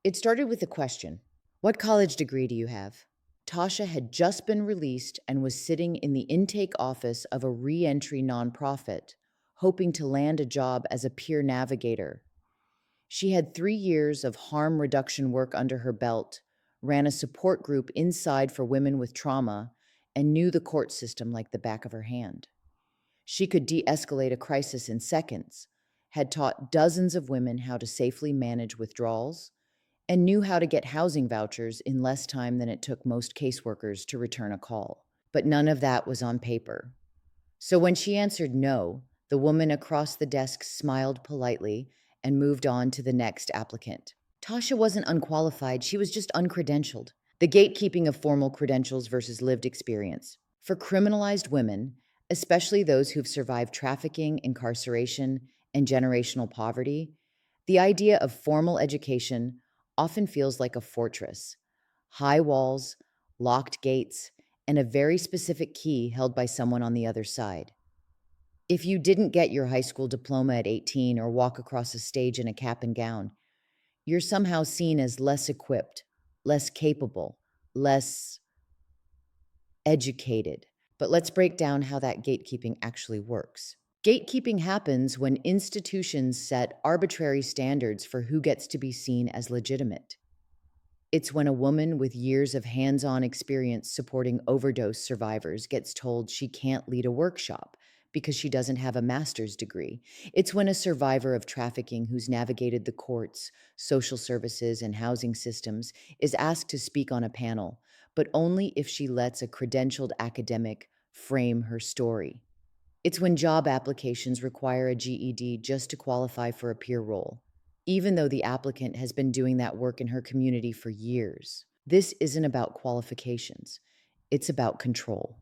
It started with a question. What college degree do you have? Tasha had just been released and was sitting in the intake office of a re-entry nonprofit, hoping to land a job as a peer navigator. She had 3 years of harm reduction work under her belt, ran a support group inside for women with trauma, and knew the court system like the back of her hand. She could de-escalate a crisis in seconds, had taught dozens of women how to safely manage withdrawals, and knew how to get housing vouchers in less time than it took most caseworkers to return a call. But none of that was on paper. So when she answered no, the woman across the desk smiled politely and moved on to the next applicant. Tasha wasn't unqualified, she was just uncredentialed. The gatekeeping of formal credentials versus lived experience. For criminalized women, especially those who've survived trafficking, incarceration, and generational poverty, the idea of formal education often feels like a fortress. High walls, locked gates, and a very specific key held by someone on the other side. If you didn't get your high school diploma at 18 or walk across a stage in a cap and gown, you're somehow seen as less equipped, less capable, less educated. But let's break down how that gatekeeping actually works. Gatekeeping happens when institutions set arbitrary standards for who gets to be seen as legitimate. It's when a woman with years of hands-on experience supporting overdose survivors gets told she can't lead a workshop because she doesn't have a master's degree. It's when a survivor of trafficking who's navigated the courts, social services, and housing systems is asked to speak on a panel, but only if she lets a credentialed academic frame her story. It's when job applications require a GED just to qualify for a peer role, even though the applicant has been doing that work in her community for years. This isn't about qualifications, it's about control.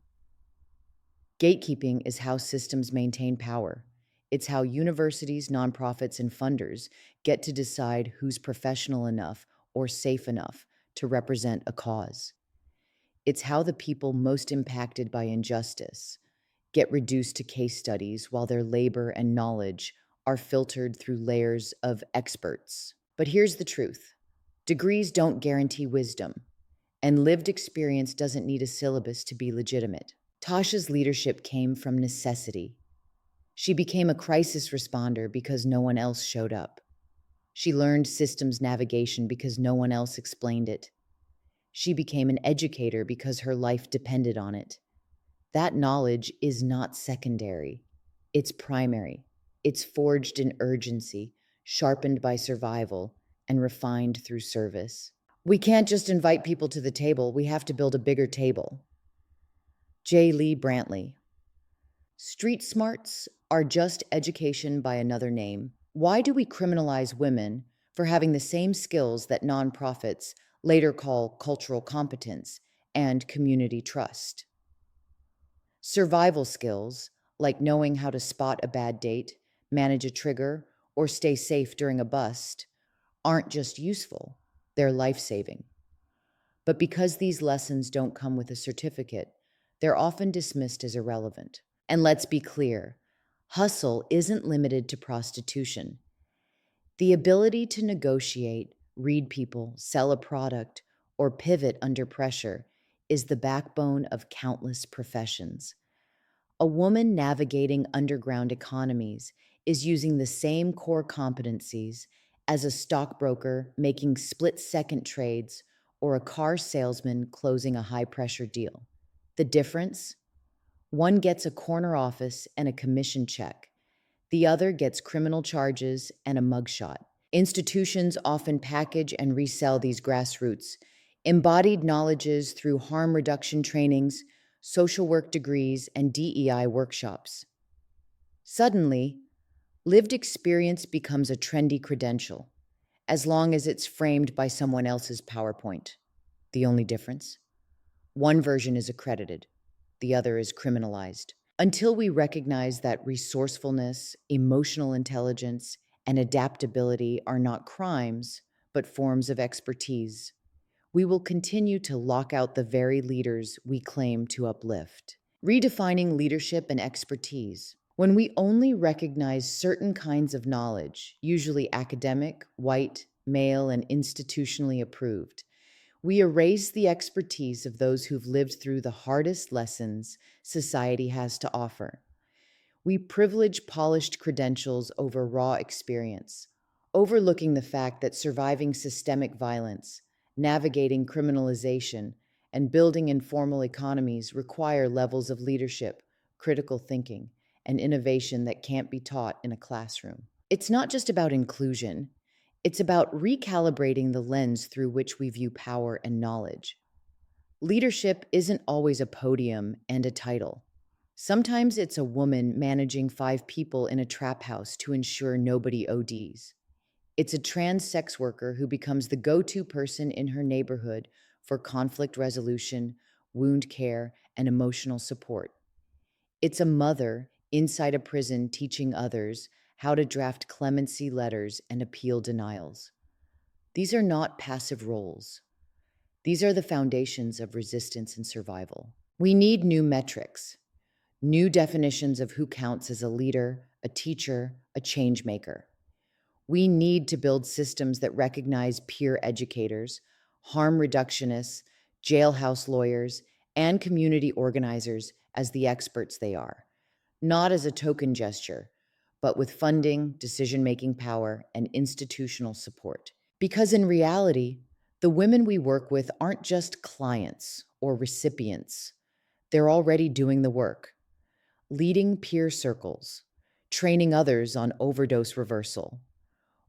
Gatekeeping is how systems maintain power. It's how universities, nonprofits, and funders get to decide who's professional enough or safe enough to represent a cause. It's how the people most impacted by injustice get reduced to case studies while their labor and knowledge are filtered through layers of experts. But here's the truth. Degrees don't guarantee wisdom, and lived experience doesn't need a syllabus to be legitimate. Tasha's leadership came from necessity. She became a crisis responder because no one else showed up. She learned systems navigation because no one else explained it. She became an educator because her life depended on it. That knowledge is not secondary. It's primary. It's forged in urgency, sharpened by survival, and refined through service. We can't just invite people to the table. We have to build a bigger table. J. Lee Brantley. Street smarts are just education by another name. Why do we criminalize women for having the same skills that nonprofits later call cultural competence and community trust? Survival skills, like knowing how to spot a bad date, manage a trigger, or stay safe during a bust, aren't just useful, they're life-saving. But because these lessons don't come with a certificate, they're often dismissed as irrelevant. And let's be clear, hustle isn't limited to prostitution. The ability to negotiate, read people, sell a product, or pivot under pressure is the backbone of countless professions. A woman navigating underground economies is using the same core competencies as a stockbroker making split-second trades or a car salesman closing a high-pressure deal. The difference? One gets a corner office and a commission check. The other gets criminal charges and a mugshot. Institutions often package and resell these grassroots, embodied knowledges through harm reduction trainings, social work degrees, and DEI workshops. Suddenly, lived experience becomes a trendy credential, as long as it's framed by someone else's PowerPoint. The only difference? One version is accredited, the other is criminalized. Until we recognize that resourcefulness, emotional intelligence, and adaptability are not crimes, but forms of expertise, we will continue to lock out the very leaders we claim to uplift. Redefining leadership and expertise. When we only recognize certain kinds of knowledge, usually academic, white, male, and institutionally approved. We erase the expertise of those who've lived through the hardest lessons society has to offer. We privilege polished credentials over raw experience, overlooking the fact that surviving systemic violence, navigating criminalization, and building informal economies require levels of leadership, critical thinking, and innovation that can't be taught in a classroom. It's not just about inclusion, it's about recalibrating the lens through which we view power and knowledge. Leadership isn't always a podium and a title. Sometimes it's a woman managing 5 people in a trap house to ensure nobody ODs. It's a trans sex worker who becomes the go to person in her neighborhood for conflict resolution, wound care, and emotional support. It's a mother inside a prison teaching others how to draft clemency letters and appeal denials. These are not passive roles. These are the foundations of resistance and survival. We need new metrics, new definitions of who counts as a leader, a teacher, a change maker. We need to build systems that recognize peer educators, harm reductionists, jailhouse lawyers, and community organizers as the experts they are, not as a token gesture, but with funding, decision making power, and institutional support. Because in reality, the women we work with aren't just clients or recipients, they're already doing the work, leading peer circles, training others on overdose reversal,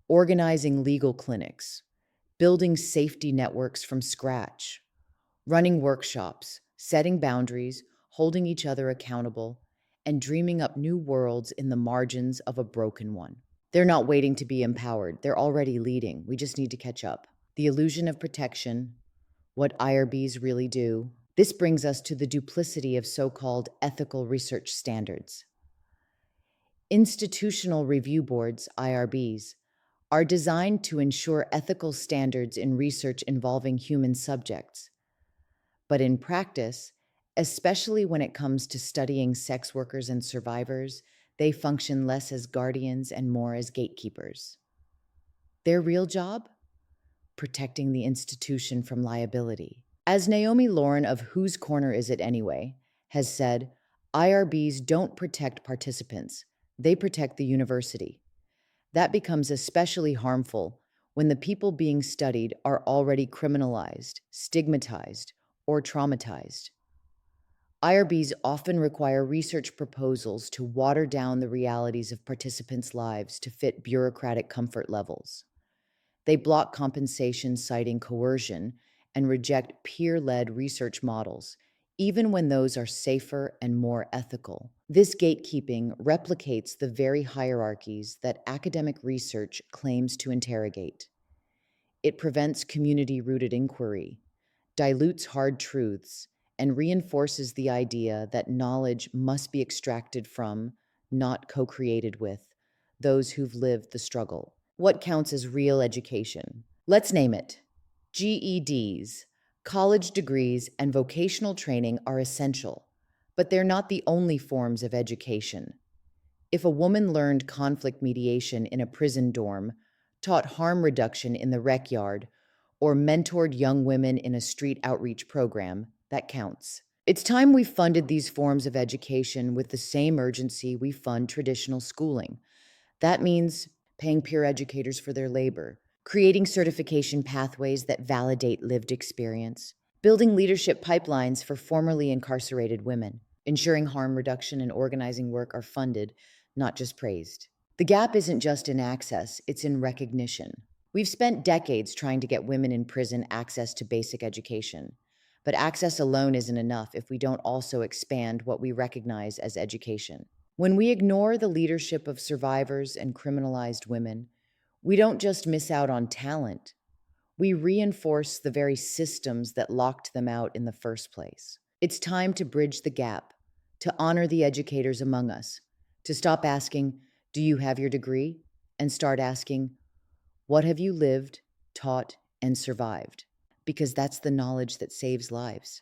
organizing legal clinics, building safety networks from scratch, running workshops, setting boundaries, holding each other accountable, and dreaming up new worlds in the margins of a broken one. They're not waiting to be empowered, they're already leading. We just need to catch up. The illusion of protection, what IRBs really do. This brings us to the duplicity of so-called ethical research standards. Institutional review boards, IRBs, are designed to ensure ethical standards in research involving human subjects. But in practice, especially when it comes to studying sex workers and survivors, they function less as guardians and more as gatekeepers. Their real job? Protecting the institution from liability. As Naomi Lauren of Whose Corner Is It Anyway has said, IRBs don't protect participants, they protect the university. That becomes especially harmful when the people being studied are already criminalized, stigmatized, or traumatized. IRBs often require research proposals to water down the realities of participants' lives to fit bureaucratic comfort levels. They block compensation citing coercion and reject peer-led research models, even when those are safer and more ethical. This gatekeeping replicates the very hierarchies that academic research claims to interrogate. It prevents community-rooted inquiry, dilutes hard truths, and reinforces the idea that knowledge must be extracted from, not co-created with, those who've lived the struggle. What counts as real education? Let's name it. GEDs, college degrees, and vocational training are essential, but they're not the only forms of education. If a woman learned conflict mediation in a prison dorm, taught harm reduction in the rec yard, or mentored young women in a street outreach program, that counts. It's time we funded these forms of education with the same urgency we fund traditional schooling. That means paying peer educators for their labor, creating certification pathways that validate lived experience, building leadership pipelines for formerly incarcerated women, ensuring harm reduction and organizing work are funded, not just praised. The gap isn't just in access, it's in recognition. We've spent decades trying to get women in prison access to basic education. But access alone isn't enough if we don't also expand what we recognize as education. When we ignore the leadership of survivors and criminalized women, we don't just miss out on talent, we reinforce the very systems that locked them out in the first place. It's time to bridge the gap, to honor the educators among us, to stop asking, "Do you have your degree?" and start asking, "What have you lived, taught, and survived?" Because that's the knowledge that saves lives.